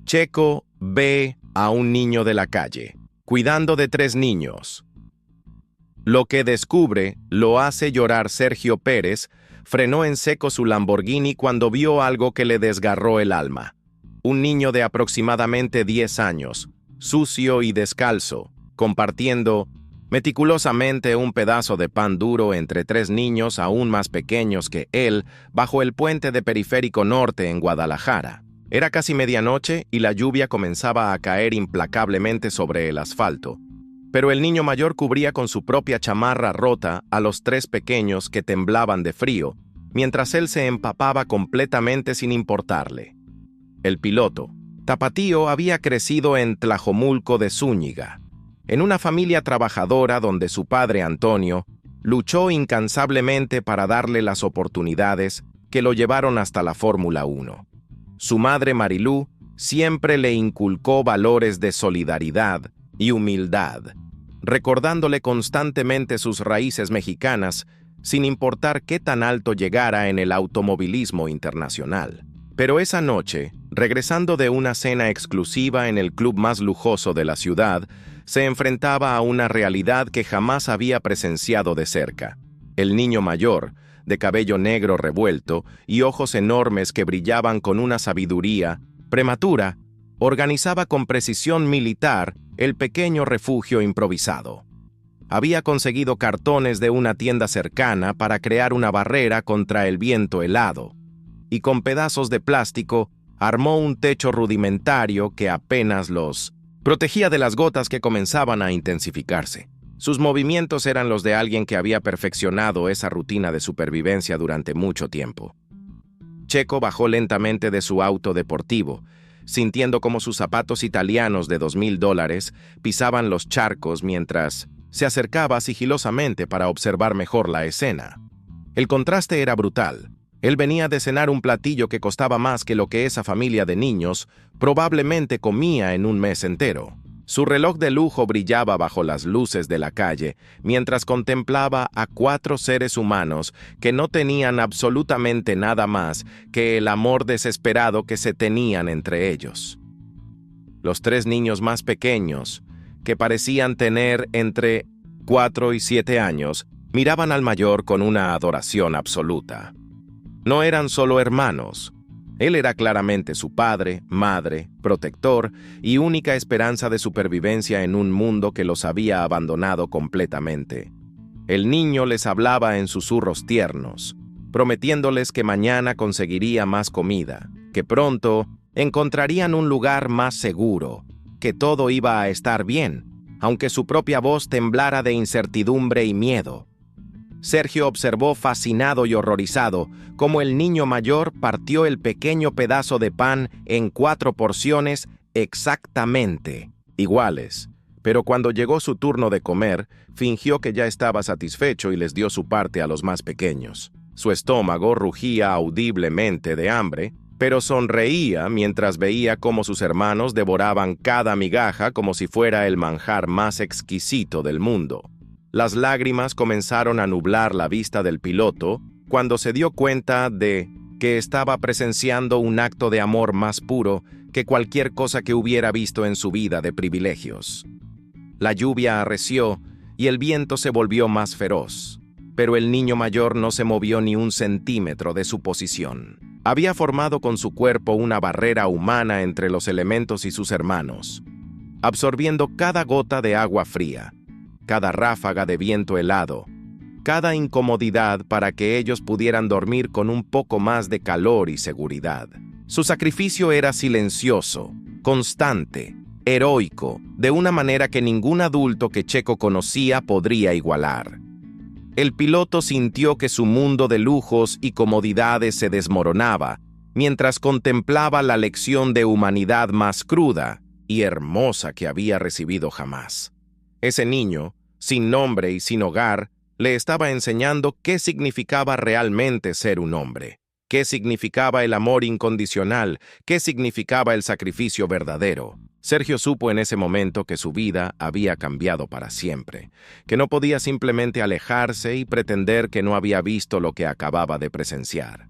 Checo ve a un niño de la calle, cuidando de 3 niños. Lo que descubre lo hace llorar. Sergio Pérez frenó en seco su Lamborghini cuando vio algo que le desgarró el alma. Un niño de aproximadamente 10 años, sucio y descalzo, compartiendo meticulosamente un pedazo de pan duro entre 3 niños aún más pequeños que él bajo el puente de Periférico Norte en Guadalajara. Era casi medianoche y la lluvia comenzaba a caer implacablemente sobre el asfalto. Pero el niño mayor cubría con su propia chamarra rota a los 3 pequeños que temblaban de frío, mientras él se empapaba completamente sin importarle. El piloto, tapatío, había crecido en Tlajomulco de Zúñiga, en una familia trabajadora donde su padre Antonio luchó incansablemente para darle las oportunidades que lo llevaron hasta la Fórmula 1. Su madre Marilú siempre le inculcó valores de solidaridad y humildad, recordándole constantemente sus raíces mexicanas, sin importar qué tan alto llegara en el automovilismo internacional. Pero esa noche, regresando de una cena exclusiva en el club más lujoso de la ciudad, se enfrentaba a una realidad que jamás había presenciado de cerca. El niño mayor, de cabello negro revuelto y ojos enormes que brillaban con una sabiduría prematura, organizaba con precisión militar el pequeño refugio improvisado. Había conseguido cartones de una tienda cercana para crear una barrera contra el viento helado, y con pedazos de plástico armó un techo rudimentario que apenas los protegía de las gotas que comenzaban a intensificarse. Sus movimientos eran los de alguien que había perfeccionado esa rutina de supervivencia durante mucho tiempo. Checo bajó lentamente de su auto deportivo, sintiendo como sus zapatos italianos de $2,000 pisaban los charcos mientras se acercaba sigilosamente para observar mejor la escena. El contraste era brutal. Él venía de cenar un platillo que costaba más que lo que esa familia de niños probablemente comía en un mes entero. Su reloj de lujo brillaba bajo las luces de la calle, mientras contemplaba a 4 seres humanos que no tenían absolutamente nada más que el amor desesperado que se tenían entre ellos. Los 3 niños más pequeños, que parecían tener entre 4 y 7 años, miraban al mayor con una adoración absoluta. No eran solo hermanos. Él era claramente su padre, madre, protector y única esperanza de supervivencia en un mundo que los había abandonado completamente. El niño les hablaba en susurros tiernos, prometiéndoles que mañana conseguiría más comida, que pronto encontrarían un lugar más seguro, que todo iba a estar bien, aunque su propia voz temblara de incertidumbre y miedo. Sergio observó fascinado y horrorizado cómo el niño mayor partió el pequeño pedazo de pan en 4 porciones exactamente iguales, pero cuando llegó su turno de comer, fingió que ya estaba satisfecho y les dio su parte a los más pequeños. Su estómago rugía audiblemente de hambre, pero sonreía mientras veía cómo sus hermanos devoraban cada migaja como si fuera el manjar más exquisito del mundo. Las lágrimas comenzaron a nublar la vista del piloto cuando se dio cuenta de que estaba presenciando un acto de amor más puro que cualquier cosa que hubiera visto en su vida de privilegios. La lluvia arreció y el viento se volvió más feroz, pero el niño mayor no se movió ni un centímetro de su posición. Había formado con su cuerpo una barrera humana entre los elementos y sus hermanos, absorbiendo cada gota de agua fría, cada ráfaga de viento helado, cada incomodidad para que ellos pudieran dormir con un poco más de calor y seguridad. Su sacrificio era silencioso, constante, heroico, de una manera que ningún adulto que Checo conocía podría igualar. El piloto sintió que su mundo de lujos y comodidades se desmoronaba, mientras contemplaba la lección de humanidad más cruda y hermosa que había recibido jamás. Ese niño, sin nombre y sin hogar, le estaba enseñando qué significaba realmente ser un hombre, qué significaba el amor incondicional, qué significaba el sacrificio verdadero. Sergio supo en ese momento que su vida había cambiado para siempre, que no podía simplemente alejarse y pretender que no había visto lo que acababa de presenciar.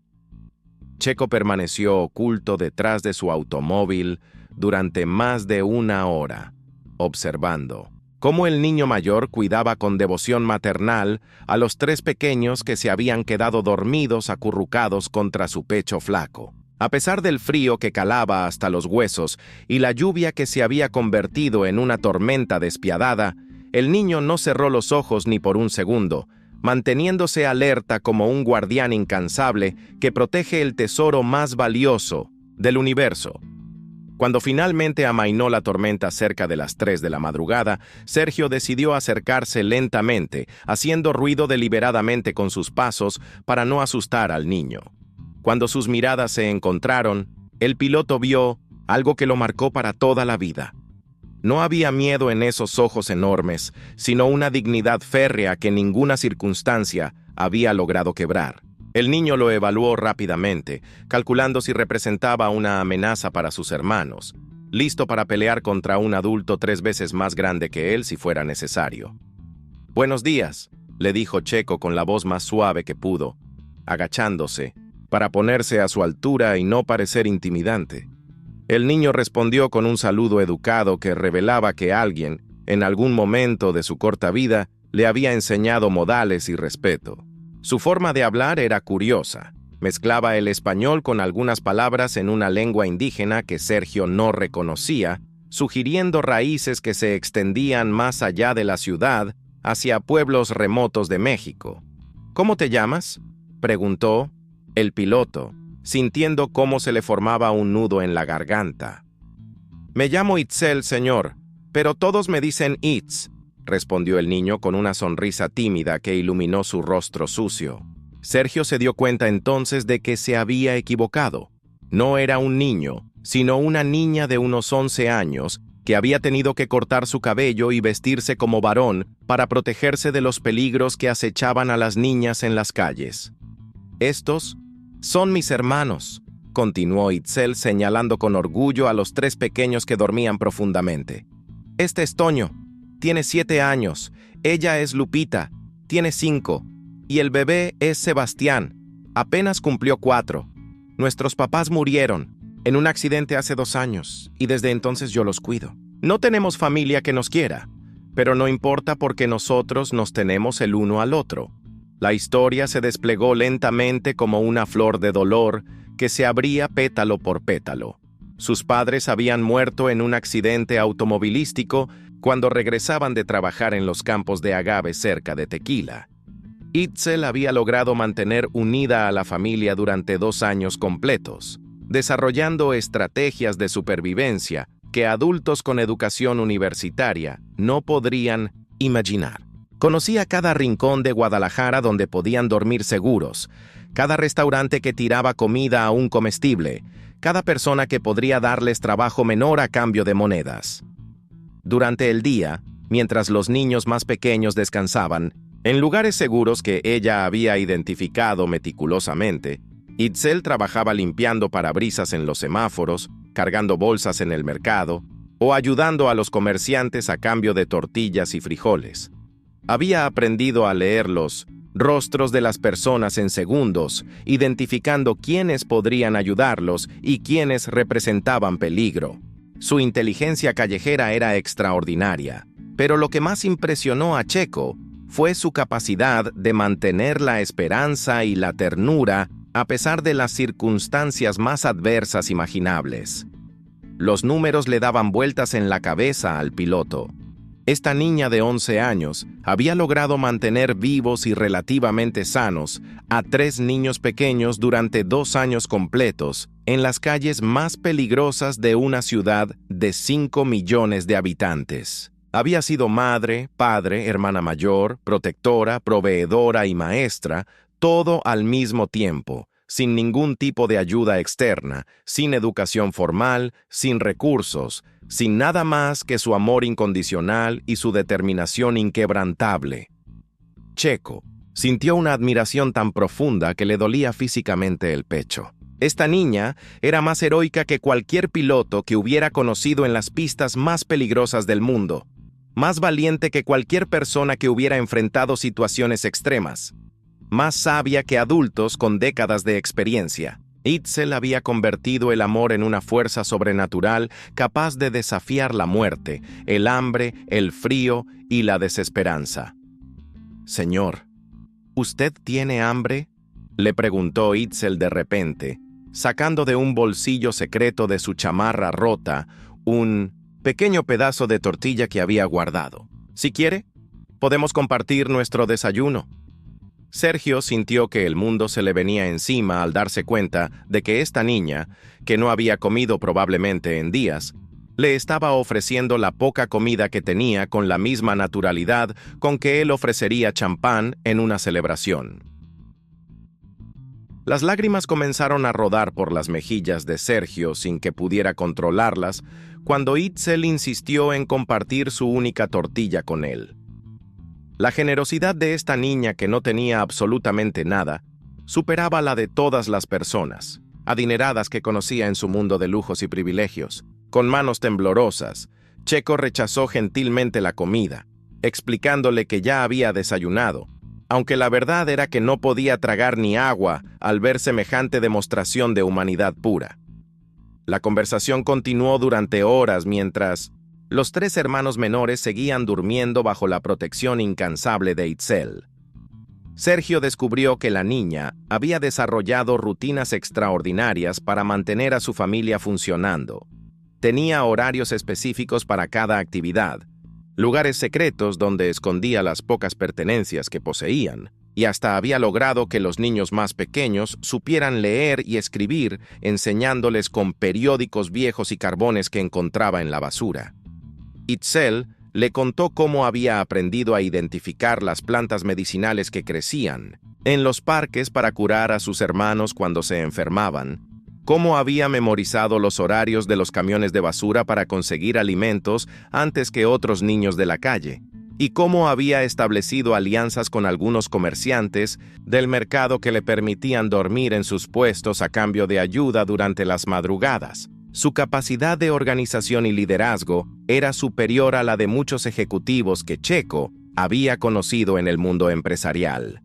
Checo permaneció oculto detrás de su automóvil durante más de 1 hora, observando cómo el niño mayor cuidaba con devoción maternal a los 3 pequeños que se habían quedado dormidos acurrucados contra su pecho flaco. A pesar del frío que calaba hasta los huesos y la lluvia que se había convertido en una tormenta despiadada, el niño no cerró los ojos ni por un segundo, manteniéndose alerta como un guardián incansable que protege el tesoro más valioso del universo. Cuando finalmente amainó la tormenta cerca de las 3 de la madrugada, Sergio decidió acercarse lentamente, haciendo ruido deliberadamente con sus pasos para no asustar al niño. Cuando sus miradas se encontraron, el piloto vio algo que lo marcó para toda la vida. No había miedo en esos ojos enormes, sino una dignidad férrea que ninguna circunstancia había logrado quebrar. El niño lo evaluó rápidamente, calculando si representaba una amenaza para sus hermanos, listo para pelear contra un adulto 3 veces más grande que él si fuera necesario. «Buenos días», le dijo Checo con la voz más suave que pudo, agachándose, para ponerse a su altura y no parecer intimidante. El niño respondió con un saludo educado que revelaba que alguien, en algún momento de su corta vida, le había enseñado modales y respeto. Su forma de hablar era curiosa. Mezclaba el español con algunas palabras en una lengua indígena que Sergio no reconocía, sugiriendo raíces que se extendían más allá de la ciudad, hacia pueblos remotos de México. «¿Cómo te llamas?», preguntó el piloto, sintiendo cómo se le formaba un nudo en la garganta. «Me llamo Itzel, señor, pero todos me dicen Itz», respondió el niño con una sonrisa tímida que iluminó su rostro sucio. Sergio se dio cuenta entonces de que se había equivocado. No era un niño, sino una niña de unos 11 años que había tenido que cortar su cabello y vestirse como varón para protegerse de los peligros que acechaban a las niñas en las calles. «Estos son mis hermanos», continuó Itzel señalando con orgullo a los 3 pequeños que dormían profundamente. «Este es Toño, tiene 7 años, ella es Lupita, tiene 5, y el bebé es Sebastián, apenas cumplió 4. Nuestros papás murieron en un accidente hace 2 años, y desde entonces yo los cuido. No tenemos familia que nos quiera, pero no importa porque nosotros nos tenemos el uno al otro». La historia se desplegó lentamente como una flor de dolor que se abría pétalo por pétalo. Sus padres habían muerto en un accidente automovilístico cuando regresaban de trabajar en los campos de agave cerca de Tequila. Itzel había logrado mantener unida a la familia durante 2 años completos, desarrollando estrategias de supervivencia que adultos con educación universitaria no podrían imaginar. Conocía cada rincón de Guadalajara donde podían dormir seguros, cada restaurante que tiraba comida a un comestible, cada persona que podría darles trabajo menor a cambio de monedas. Durante el día, mientras los niños más pequeños descansaban, en lugares seguros que ella había identificado meticulosamente, Itzel trabajaba limpiando parabrisas en los semáforos, cargando bolsas en el mercado o ayudando a los comerciantes a cambio de tortillas y frijoles. Había aprendido a leer los rostros de las personas en segundos, identificando quiénes podrían ayudarlos y quiénes representaban peligro. Su inteligencia callejera era extraordinaria, pero lo que más impresionó a Checo fue su capacidad de mantener la esperanza y la ternura a pesar de las circunstancias más adversas imaginables. Los números le daban vueltas en la cabeza al piloto. Esta niña de 11 años había logrado mantener vivos y relativamente sanos a 3 niños pequeños durante 2 años completos en las calles más peligrosas de una ciudad de 5 millones de habitantes. Había sido madre, padre, hermana mayor, protectora, proveedora y maestra, todo al mismo tiempo, sin ningún tipo de ayuda externa, sin educación formal, sin recursos, sin nada más que su amor incondicional y su determinación inquebrantable. Checo sintió una admiración tan profunda que le dolía físicamente el pecho. Esta niña era más heroica que cualquier piloto que hubiera conocido en las pistas más peligrosas del mundo, más valiente que cualquier persona que hubiera enfrentado situaciones extremas, más sabia que adultos con décadas de experiencia. Itzel había convertido el amor en una fuerza sobrenatural capaz de desafiar la muerte, el hambre, el frío y la desesperanza. «Señor, ¿usted tiene hambre?», le preguntó Itzel de repente, sacando de un bolsillo secreto de su chamarra rota un pequeño pedazo de tortilla que había guardado. «Si quiere, podemos compartir nuestro desayuno». Sergio sintió que el mundo se le venía encima al darse cuenta de que esta niña, que no había comido probablemente en días, le estaba ofreciendo la poca comida que tenía con la misma naturalidad con que él ofrecería champán en una celebración. Las lágrimas comenzaron a rodar por las mejillas de Sergio sin que pudiera controlarlas cuando Itzel insistió en compartir su única tortilla con él. La generosidad de esta niña que no tenía absolutamente nada superaba la de todas las personas, adineradas que conocía en su mundo de lujos y privilegios. Con manos temblorosas, Checo rechazó gentilmente la comida, explicándole que ya había desayunado, aunque la verdad era que no podía tragar ni agua al ver semejante demostración de humanidad pura. La conversación continuó durante horas mientras los 3 hermanos menores seguían durmiendo bajo la protección incansable de Itzel. Sergio descubrió que la niña había desarrollado rutinas extraordinarias para mantener a su familia funcionando. Tenía horarios específicos para cada actividad, lugares secretos donde escondía las pocas pertenencias que poseían, y hasta había logrado que los niños más pequeños supieran leer y escribir, enseñándoles con periódicos viejos y carbones que encontraba en la basura. Itzel le contó cómo había aprendido a identificar las plantas medicinales que crecían en los parques para curar a sus hermanos cuando se enfermaban, cómo había memorizado los horarios de los camiones de basura para conseguir alimentos antes que otros niños de la calle, y cómo había establecido alianzas con algunos comerciantes del mercado que le permitían dormir en sus puestos a cambio de ayuda durante las madrugadas. Su capacidad de organización y liderazgo era superior a la de muchos ejecutivos que Checo había conocido en el mundo empresarial.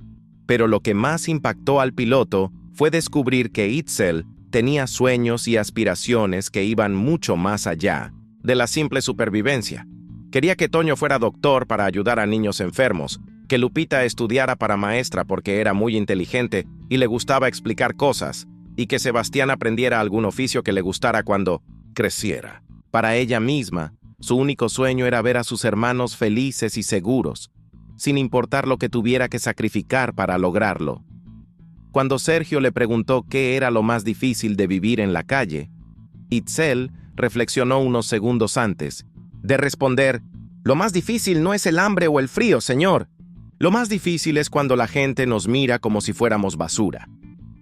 Pero lo que más impactó al piloto fue descubrir que Itzel tenía sueños y aspiraciones que iban mucho más allá de la simple supervivencia. Quería que Toño fuera doctor para ayudar a niños enfermos, que Lupita estudiara para maestra porque era muy inteligente y le gustaba explicar cosas, y que Sebastián aprendiera algún oficio que le gustara cuando creciera. Para ella misma, su único sueño era ver a sus hermanos felices y seguros, sin importar lo que tuviera que sacrificar para lograrlo. Cuando Sergio le preguntó qué era lo más difícil de vivir en la calle, Itzel reflexionó unos segundos antes de responder: «Lo más difícil no es el hambre o el frío, señor. Lo más difícil es cuando la gente nos mira como si fuéramos basura,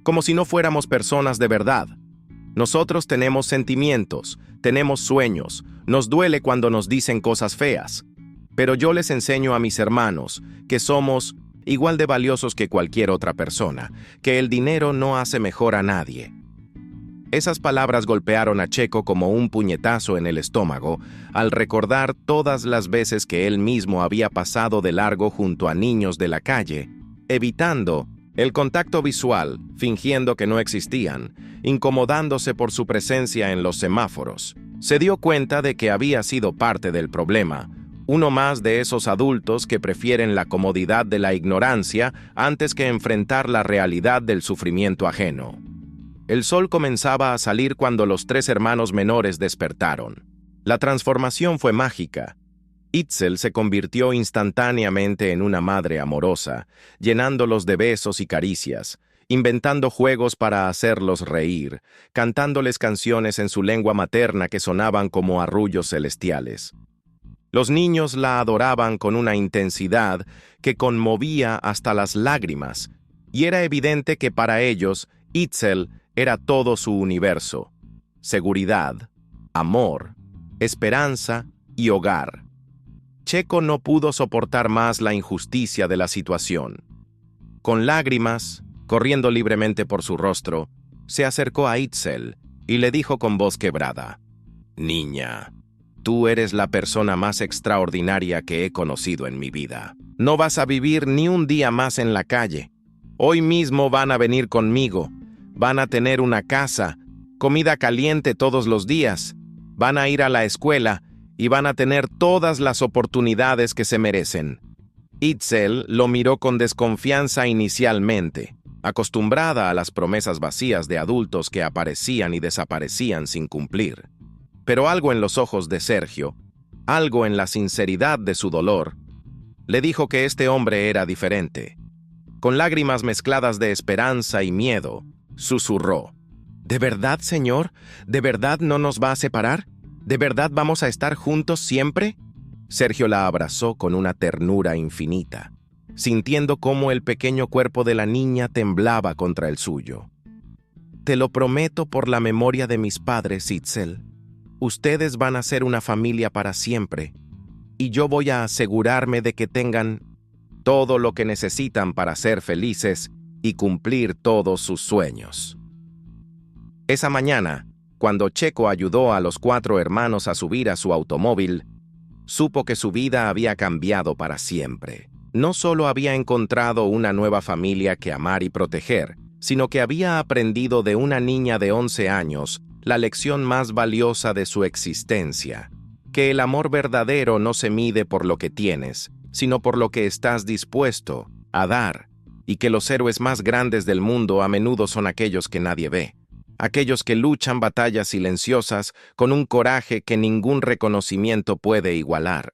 como si no fuéramos personas de verdad. Nosotros tenemos sentimientos, tenemos sueños, nos duele cuando nos dicen cosas feas. Pero yo les enseño a mis hermanos que somos igual de valiosos que cualquier otra persona, que el dinero no hace mejor a nadie». Esas palabras golpearon a Checo como un puñetazo en el estómago al recordar todas las veces que él mismo había pasado de largo junto a niños de la calle, evitando el contacto visual, fingiendo que no existían, incomodándose por su presencia en los semáforos. Se dio cuenta de que había sido parte del problema, uno más de esos adultos que prefieren la comodidad de la ignorancia antes que enfrentar la realidad del sufrimiento ajeno. El sol comenzaba a salir cuando los 3 hermanos menores despertaron. La transformación fue mágica. Itzel se convirtió instantáneamente en una madre amorosa, llenándolos de besos y caricias, inventando juegos para hacerlos reír, cantándoles canciones en su lengua materna que sonaban como arrullos celestiales. Los niños la adoraban con una intensidad que conmovía hasta las lágrimas, y era evidente que para ellos, Itzel era todo su universo: seguridad, amor, esperanza y hogar. Checo no pudo soportar más la injusticia de la situación. Con lágrimas corriendo libremente por su rostro, se acercó a Itzel y le dijo con voz quebrada: «Niña, tú eres la persona más extraordinaria que he conocido en mi vida. No vas a vivir ni un día más en la calle. Hoy mismo van a venir conmigo. van a tener una casa, comida caliente todos los días, van a ir a la escuela y van a tener todas las oportunidades que se merecen. Itzel lo miró con desconfianza inicialmente, acostumbrada a las promesas vacías de adultos que aparecían y desaparecían sin cumplir. Pero algo en los ojos de Sergio, algo en la sinceridad de su dolor, le dijo que este hombre era diferente. Con lágrimas mezcladas de esperanza y miedo, susurró: ¿De verdad, señor? ¿De verdad no nos va a separar? ¿De verdad vamos a estar juntos siempre? Sergio la abrazó con una ternura infinita, sintiendo cómo el pequeño cuerpo de la niña temblaba contra el suyo. Te lo prometo por la memoria de mis padres, Itzel. Ustedes van a ser una familia para siempre, y yo voy a asegurarme de que tengan todo lo que necesitan para ser felices y cumplir todos sus sueños. Esa mañana, cuando Checo ayudó a los 4 hermanos a subir a su automóvil, supo que su vida había cambiado para siempre. No solo había encontrado una nueva familia que amar y proteger, sino que había aprendido de una niña de 11 años la lección más valiosa de su existencia: que el amor verdadero no se mide por lo que tienes, sino por lo que estás dispuesto a dar, y que los héroes más grandes del mundo a menudo son aquellos que nadie ve, aquellos que luchan batallas silenciosas con un coraje que ningún reconocimiento puede igualar.